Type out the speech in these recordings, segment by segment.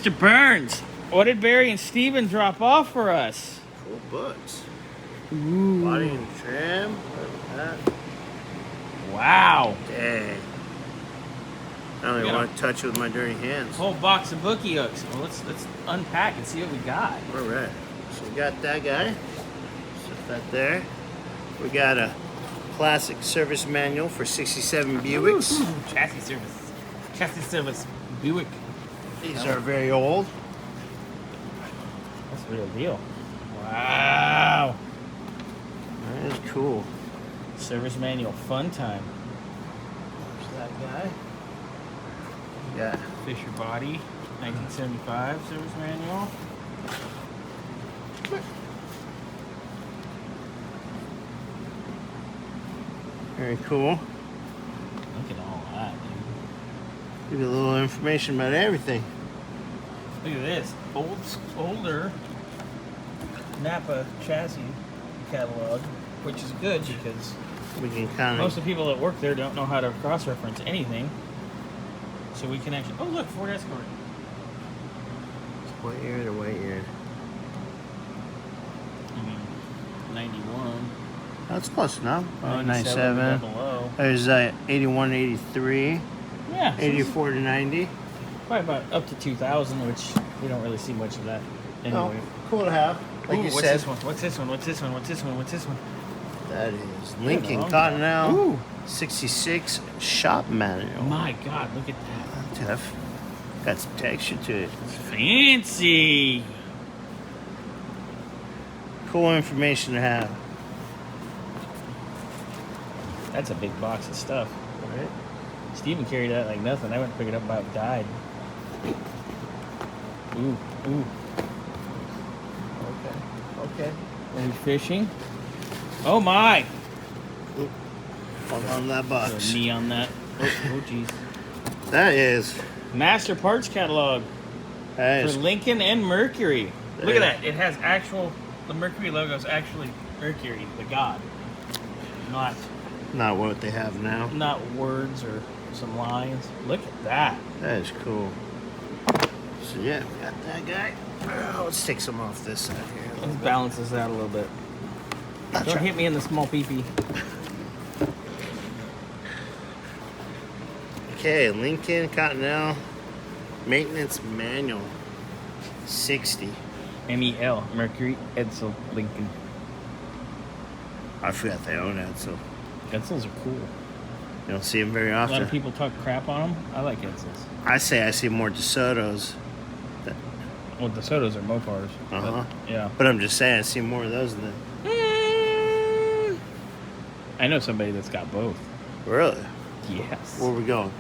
Mr. Burns, what did Barry and Steven drop off for us? Cool books. Ooh. Body and trim. Look at that. Wow. Dang. I don't even want to touch it with my dirty hands. Whole box of bookie hooks. Well, let's unpack and see what we got. All right. So we got that guy. Set that there. We got a classic service manual for 67 Buicks. Ooh, chassis service. Chassis service. Buick. These are very old. That's the real deal. Wow. That is cool. Service manual. Fun time. There's that guy. Yeah. Fisher Body. 1975 service manual. Very cool. Look at all that, dude. Give you a little information about everything. Look at this. Older Napa chassis catalog, which is good because We can kind most of. of the people that work there don't know how to cross-reference anything. So we can actually... Oh, look, Ford Escort. What year to what year? 91. That's close enough. Oh, 97. 97. Below. There's 81 to 83. Yeah. So 84 to 90. probably about up to 2000, which we don't really see much of that anyway. Oh, cool to have. Like Ooh, you what's said. this one? What's this one? What's this one? What's this one? What's this one? That is Lincoln long Cottonelle Ooh. 66 shop manual. My God, look at that. Tough. Got some texture to it. It's fancy. Cool information to have. That's a big box of stuff. Right? Steven carried that like nothing. I went to pick it up, about died. Ooh, ooh. Okay. Are we fishing? Oh my! Hold on to that box. Knee on that. Oh jeez. That is. Master Parts Catalog That for is. Lincoln and Mercury. Look at Yeah. that. It has actual. The Mercury logo is actually Mercury, the god. Not what they have now. Not words or some lines. Look at that. That is cool. So yeah, we got that guy. Let's take some off this side here. Let's balance this out a little bit. Don't hit me in the small pee-pee. Okay, Lincoln Cottonelle maintenance manual 60. MEL, Mercury, Edsel, Lincoln. I forgot they own Edsel. Edsels are cool. You don't see them very A lot of often. people talk crap on them. I like Edsels. I say I see more DeSotos. Well, the Sotos are Mopars. Uh-huh. Yeah. But I'm just saying I see more of those than. I know somebody that's got both. Really? Yes. Where we going?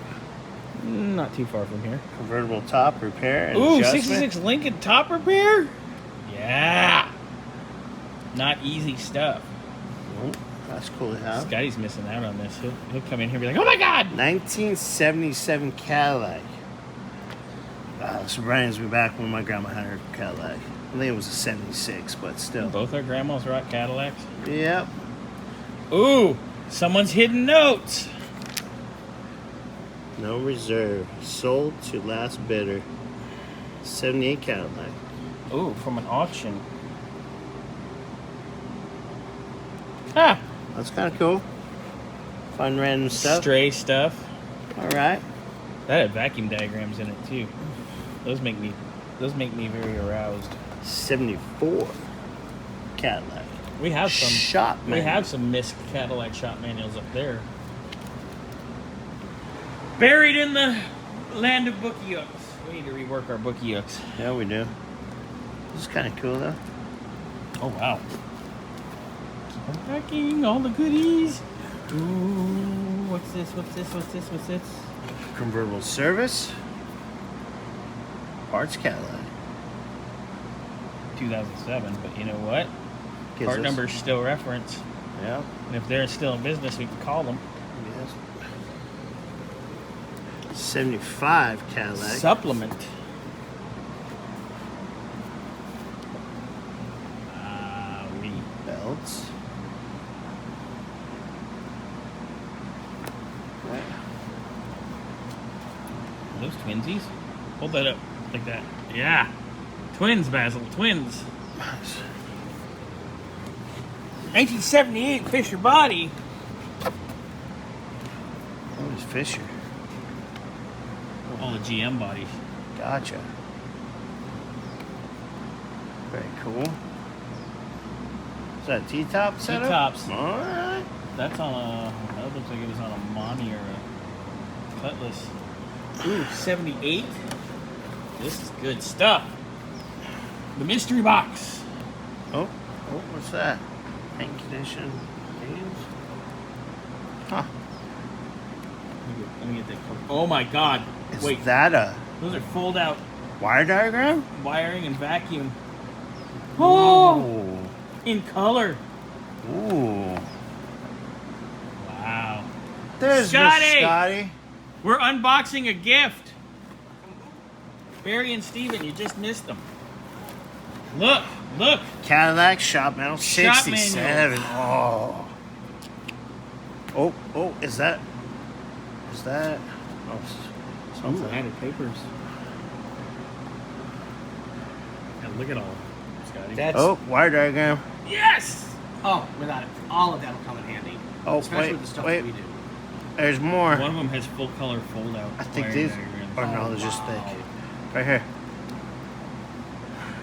Not too far from here. Convertible top repair and Ooh, adjustment? 66 Lincoln top repair? Yeah. Not easy stuff. Nope. That's cool to have. Scotty's missing out on this. He'll come in here and be like, oh my God! 1977 Cadillac. This reminds me back when my grandma had her Cadillac. I think it was a 76, but still. Both our grandmas rock Cadillacs. Yep. Ooh, someone's hidden notes. No reserve. Sold to last bidder. 78 Cadillac. Ooh, from an auction. Ah, That's kind of cool. Find random stuff. stray stuff. All right. That had vacuum diagrams in it too. Those make me very aroused. 74 Cadillac. We have some Shop We manual. have some missed Cadillac shop manuals up there. Buried in the land of bookie hooks. We need to rework our bookie hooks. Yeah, we do. This is kind of cool though. Oh wow. Keep unpacking all the goodies. Ooh, what's this? What's this? What's this? What's this? Convertible service. Parts Cadillac. 2007, but you know what? Gives Part us- number's still reference. Yeah. And if they're still in business, we can call them. Yes. 75 Cadillac. Supplement. Belts. Are those twinsies? Hold that up like that. Yeah. Twins, Basil. Twins. 1978 Fisher body. What is Fisher? All the GM bodies. Gotcha. Very cool. Is that a T-top setup? T-tops. Alright. That's on a. That looks like it was on a Monty or a Cutlass. Ooh, 78. This is good stuff. The mystery box. Oh, what's that? Paint condition. Games? Huh. Let me get that. Oh my God! Is Wait, that a those are fold-out wire diagram? wiring and vacuum. Oh, Ooh. in color. Ooh. Wow. There's Scotty! Miss Scotty. We're unboxing a gift. Barry and Steven, you just missed them. Look. Cadillac shop manual Shop 67. Oh, is that oh, something. Added papers. And look at all, Scotty. That's Wire diagram. Yes. without it, all of that'll come in handy. Oh, Especially wait, with the stuff wait. that we do. There's more. One of them has full color fold out. I think wiring these diagrams. or no, they're just thick. Right here.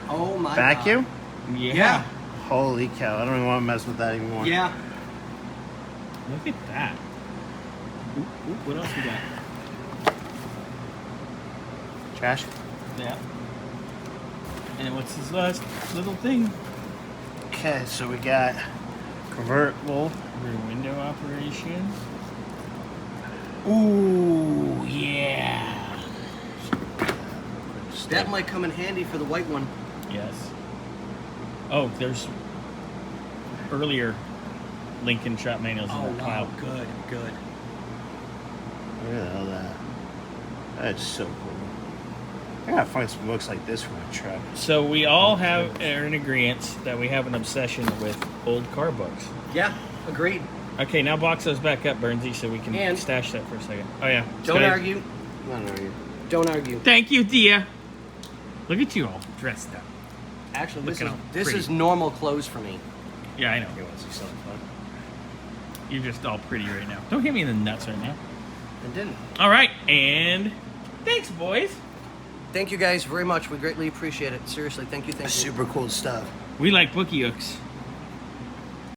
Oh my Vacuum? Yeah. Yeah. Holy cow! I don't even want to mess with that anymore. God. Yeah. Look at that. Oop, what else we got? Trash. Yeah. And what's this last little thing? Okay, so we got convertible. Rear window operation. Ooh, yeah. That might come in handy for the white one. Yes. Oh, there's earlier Lincoln shop manuals in Oh that pile. wow, good. Look at all that. That's so cool. I gotta find some books like this for my truck. So we all are in agreement that we have an obsession with old car books. Yeah, agreed. Okay, now box those back up, Bernsey, so we can And- stash that for a second. Oh yeah. Don't Scotty. argue. Not argue. Don't argue. Thank you, Dia. Look at you all dressed up. Actually, Looking all this pretty. is normal clothes for me. Yeah, I know. You're just all pretty right now. Don't hit me in the nuts right now. It didn't. All right, and thanks, boys. Thank you guys very much. We greatly appreciate it. Seriously, thank you. Super cool stuff. We like bookie hooks.